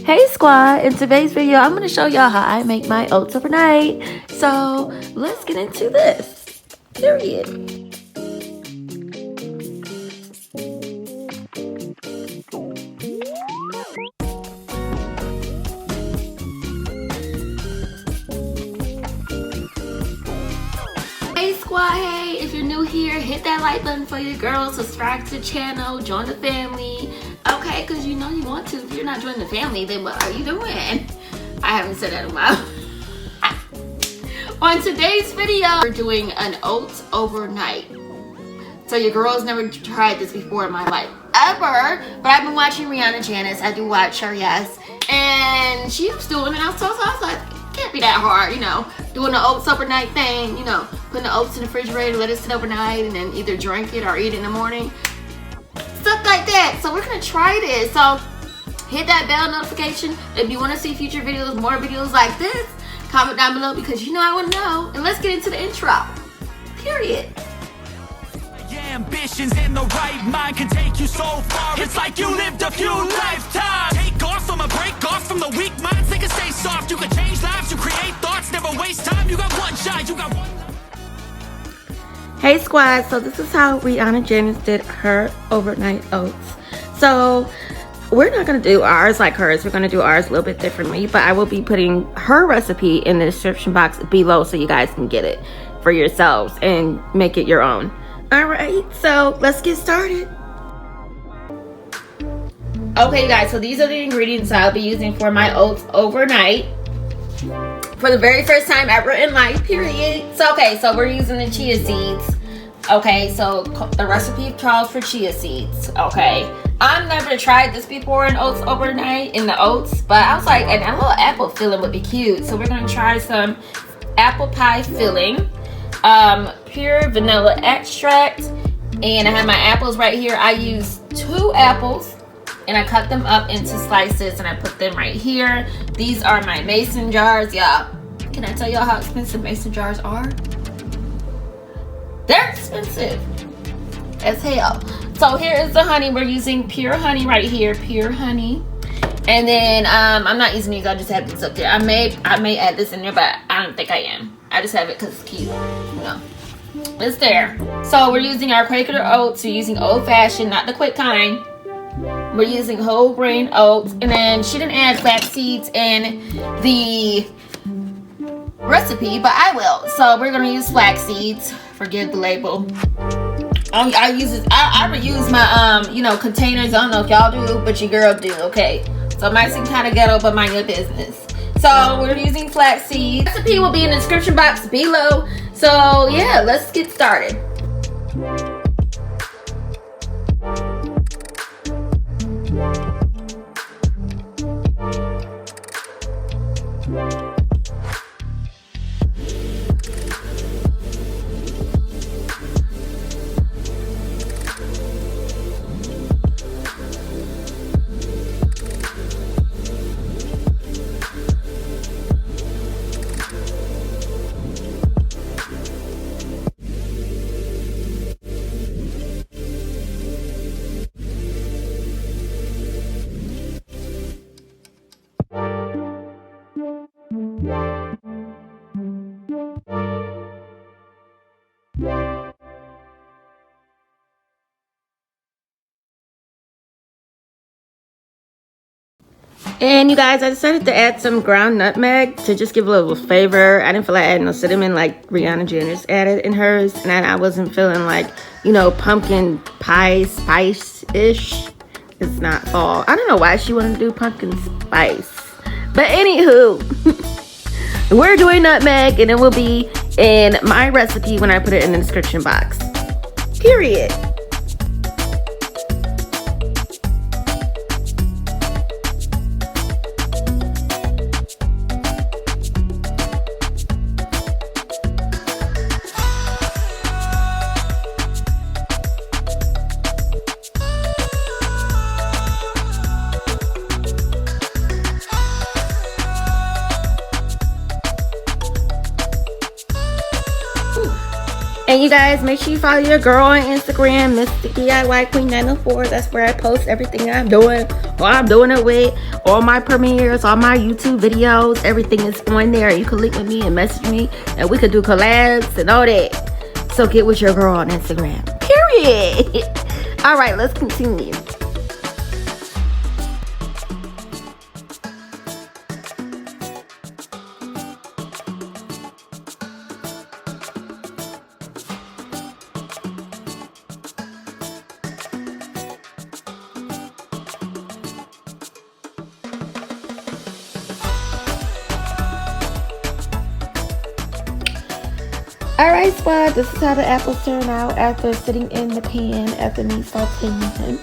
Hey squad, in today's video I'm going to show y'all how I make my oats overnight. So let's get into this, period. Hey squad, hey, if you're new here, hit that like button for your girls, subscribe to the channel, join the family. Okay, because you know you want to. If you're not joining the family, then what are you doing? I haven't said that in a while. On today's video, we're doing an oats overnight. So your girl's never tried this before in my life, ever. But I've been watching Rianna, Janis. I do watch her, yes. And she was doing it. So I was like, it can't be that hard, you know. Doing the oats overnight thing, you know. Putting the oats in the refrigerator, let it sit overnight, and then either drink it or eat it in the morning. Stuff like that. So we're gonna try this. So hit that bell notification if you want to see future videos, more videos like this. Comment down below because you know I want to know. And let's get into the intro, period. Ambitions in the right mind can take you so far. It's like you lived a few lifetimes. Take off from a break off from the weak minds. They can stay soft. You can change lives. You create thoughts. Never waste time. You got one shot. You got one. Hey squad, so this is how Rianna Janis did her overnight oats. So we're not going to do ours like hers. We're going to do ours a little bit differently, but I will be putting her recipe in the description box below so you guys can get it for yourselves and make it your own. All right, so let's get started. Okay, you guys, so these are the ingredients I'll be using for my oats overnight. For the very first time ever in life, period. So, okay, so we're using the chia seeds. Okay, so the recipe calls for chia seeds. Okay, I've never tried this before in oats overnight, in the oats, but I was like, and a little apple filling would be cute. So we're gonna try some apple pie filling, pure vanilla extract, and I have my apples right here. I use 2 apples. And I cut them up into slices and I put them right here. These are my mason jars, y'all. Can I tell y'all how expensive mason jars are? They're expensive as hell. So here is the honey. We're using pure honey right here, pure honey. And then I'm not using these. I just have these up there. I may add this in there, but I don't think I am. I just have it because it's cute. You know, it's there. So we're using our Quaker oats. We're using old fashioned, not the quick kind. We're using whole grain oats, and then she didn't add flax seeds in the recipe, but I will. So we're gonna use flax seeds. Forgive the label. I reuse my you know, containers. I don't know if y'all do, but your girl do. Okay, so it might seem kind of ghetto, but mind your business. So we're using flax seeds. The recipe will be in the description box below. So yeah, let's get started. And you guys, I decided to add some ground nutmeg to just give a little flavor. I didn't feel like adding no cinnamon like Rianna Janis added in hers. And I wasn't feeling like, you know, pumpkin pie spice-ish. It's not fall. I don't know why she wanted to do pumpkin spice. But anywho, we're doing nutmeg and it will be in my recipe when I put it in the description box. Period. And you guys, make sure you follow your girl on Instagram, Miss the DIY Queen 904. That's where I post everything I'm doing, or I'm doing it with, All my premieres, all my YouTube videos, everything is on there. You can link with me and message me, and we could do collabs and all that. So get with your girl on Instagram. Period. All right, let's continue. Alright squad, this is how the apples turn out after sitting in the pan after me sauteing them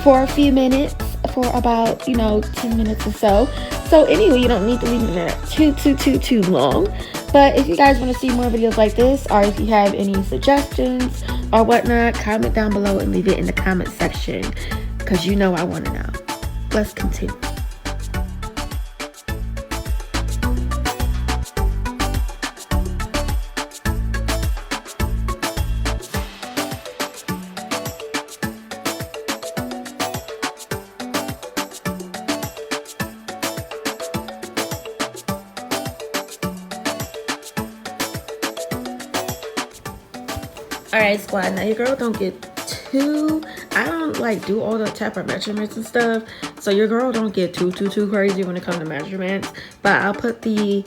for a few minutes, for about 10 minutes or so. So anyway, you don't need to leave them there too long. But if you guys want to see more videos like this, or if you have any suggestions or whatnot, comment down below and leave it in the comment section, because I want to know. Let's continue. Alright squad, now your girl don't get I don't like do all the type of measurements and stuff, so your girl don't get too crazy when it comes to measurements, but I'll put the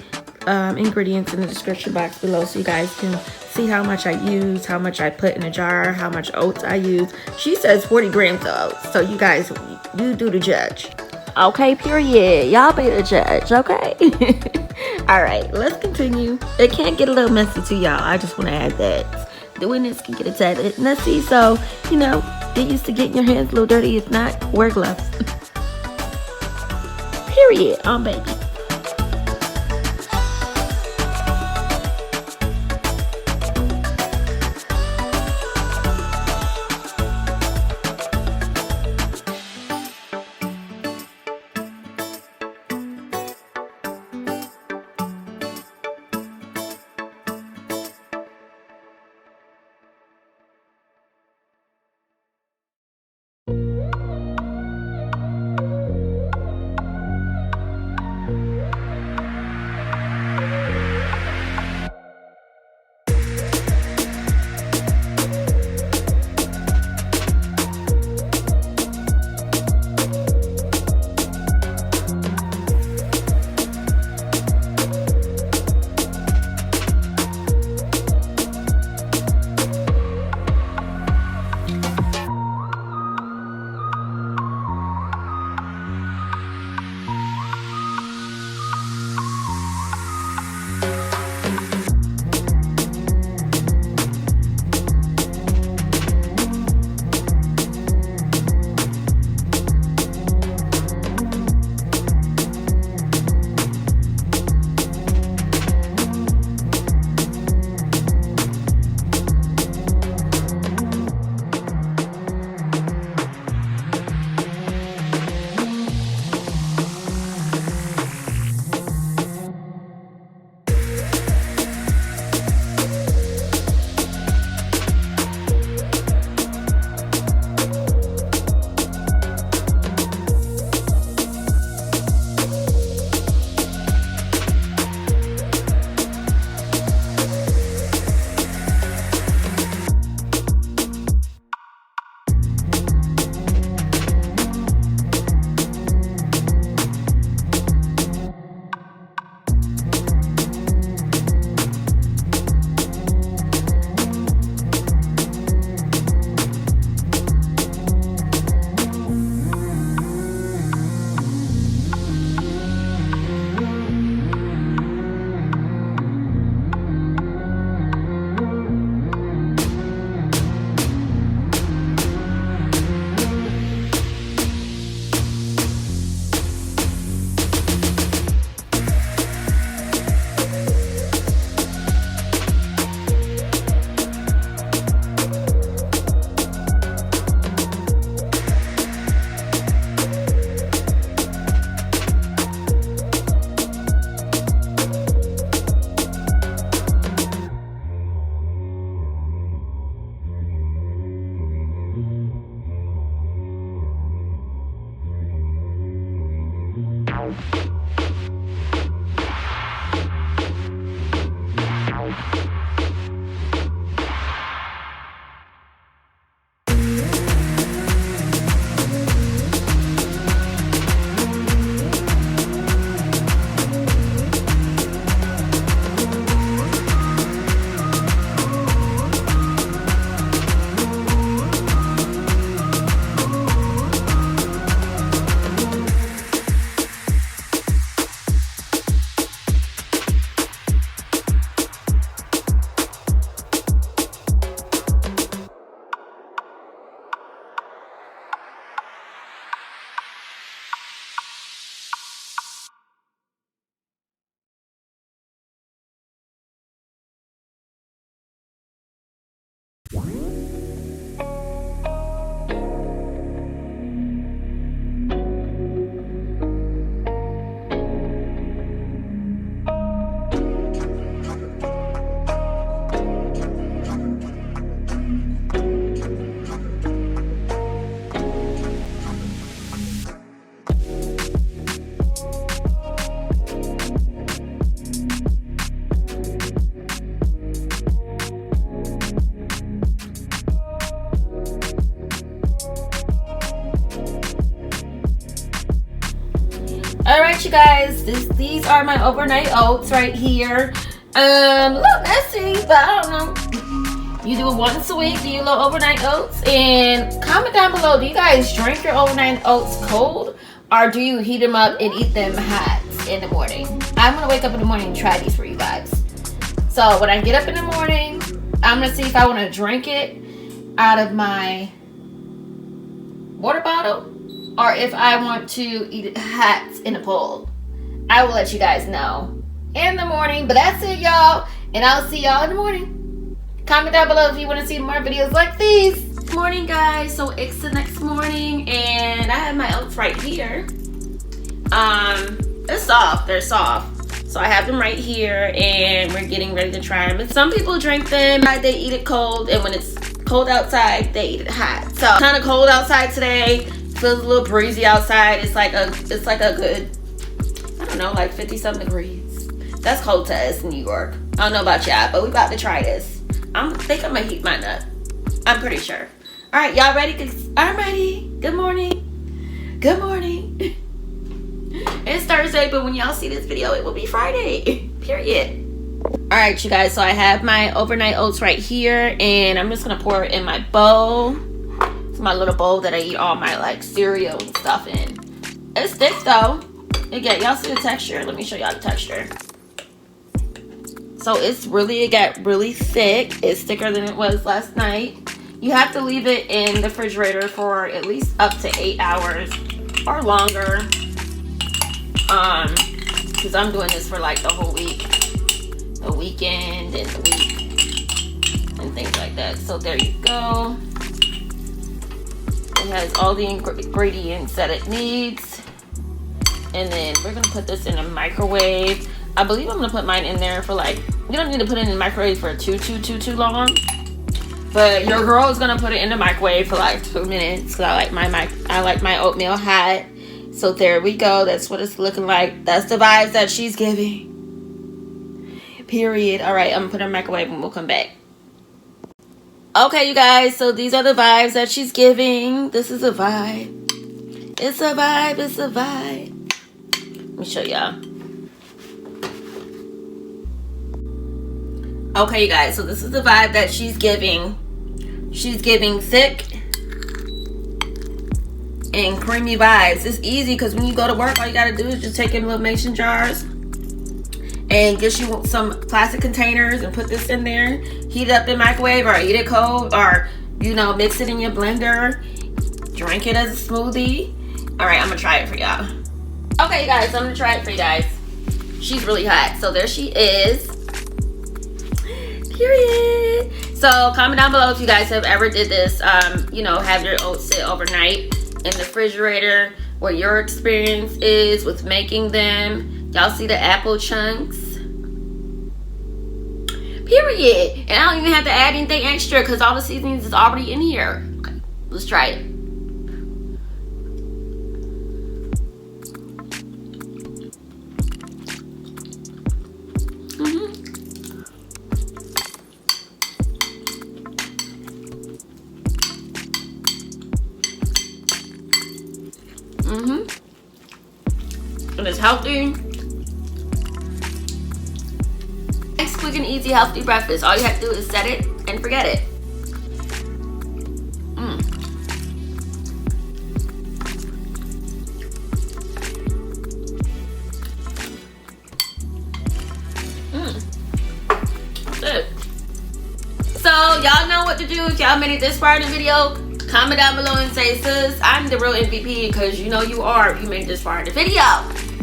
ingredients in the description box below so you guys can see how much I use, how much I put in a jar, how much oats I use. She says 40 grams of oats, so you guys, you do the judge. Okay, period. Y'all be the judge, okay? Alright, let's continue. It can get a little messy too, y'all. I just want to add that. Doing this can get a tad messy, so get used to getting your hands a little dirty. If not, wear gloves. Period. On baby. Alright, you guys, these are my overnight oats right here. A little messy, but I don't know. You do it once a week, do your little overnight oats, and comment down below, do you guys drink your overnight oats cold, or do you heat them up and eat them hot in the morning? I'm gonna wake up in the morning and try these for you guys. So when I get up in the morning, I'm gonna see if I want to drink it out of my water bottle, or if I want to eat it hot in a bowl. I will let you guys know in the morning. But that's it, y'all, and I'll see y'all in the morning. Comment down below if you want to see more videos like these. Good morning, guys. So it's the next morning, and I have my oats right here. They're soft. They're soft. So I have them right here, and we're getting ready to try them. And some people drink them, they eat it cold, and when it's cold outside, they eat it hot. So kind of cold outside today. Feels a little breezy outside. It's like a good, I don't know, like 50-something degrees. That's cold to us in New York. I don't know about y'all, but we about to try this. I think I'm gonna heat mine up. I'm pretty sure. All right, y'all ready? I'm ready. Good morning. Good morning. It's Thursday, but when y'all see this video, it will be Friday. Period. All right, you guys. So I have my overnight oats right here, and I'm just gonna pour it in my bowl. My little bowl that I eat all my like cereal and stuff in. It's thick though. Again, y'all see the texture? Let me show y'all the texture. So it got really thick. It's thicker than it was last night. You have to leave it in the refrigerator for at least up to 8 hours or longer. Because I'm doing this for like the whole week, the weekend and the week and things like that. So there you go. It has all the ingredients that it needs. And then we're going to put this in a microwave. I believe I'm going to put mine in there for like, you don't need to put it in the microwave for too long. But your girl is going to put it in the microwave for like 2 minutes. Because I like my oatmeal hot. So there we go. That's what it's looking like. That's the vibes that she's giving. Period. All right, I'm going to put it in the microwave and we'll come back. Okay, you guys, so these are the vibes that she's giving. This is a vibe. It's a vibe. It's a vibe. Let me show y'all. Okay, you guys, so this is the vibe that she's giving. She's giving thick and creamy vibes. It's easy because when you go to work, all you got to do is just take in little mason jars and get you some plastic containers and put this in there. Heat it up in the microwave or eat it cold, or, you know, mix it in your blender. Drink it as a smoothie. All right, I'm going to try it for y'all. Okay, you guys, I'm going to try it for you guys. She's really hot. So there she is. Period. So comment down below if you guys have ever did this. You know, have your oats sit overnight in the refrigerator. What your experience is with making them. Y'all see the apple chunks? Period. And I don't even have to add anything extra because all the seasonings is already in here. Okay, let's try it. And it's healthy. Nice, quick and easy, healthy breakfast. All you have to do is set it and forget it. Good. So y'all know what to do. If y'all made it this far in the video, comment down below and say, sis, I'm the real MVP, because you know you are if you made it this far in the video.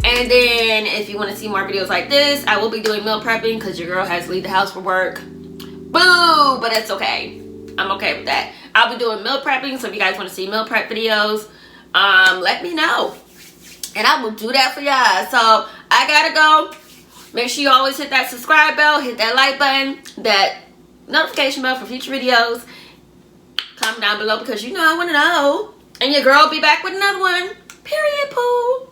And then if you want to see more videos like this, I will be doing meal prepping because your girl has to leave the house for work. Boo! But that's okay. I'm okay with that. I'll be doing meal prepping, so if you guys want to see meal prep videos, let me know. And I will do that for y'all. So I gotta go. Make sure you always hit that subscribe bell, hit that like button, that notification bell for future videos. Comment down below because you know I want to know. And your girl will be back with another one. Period, poo.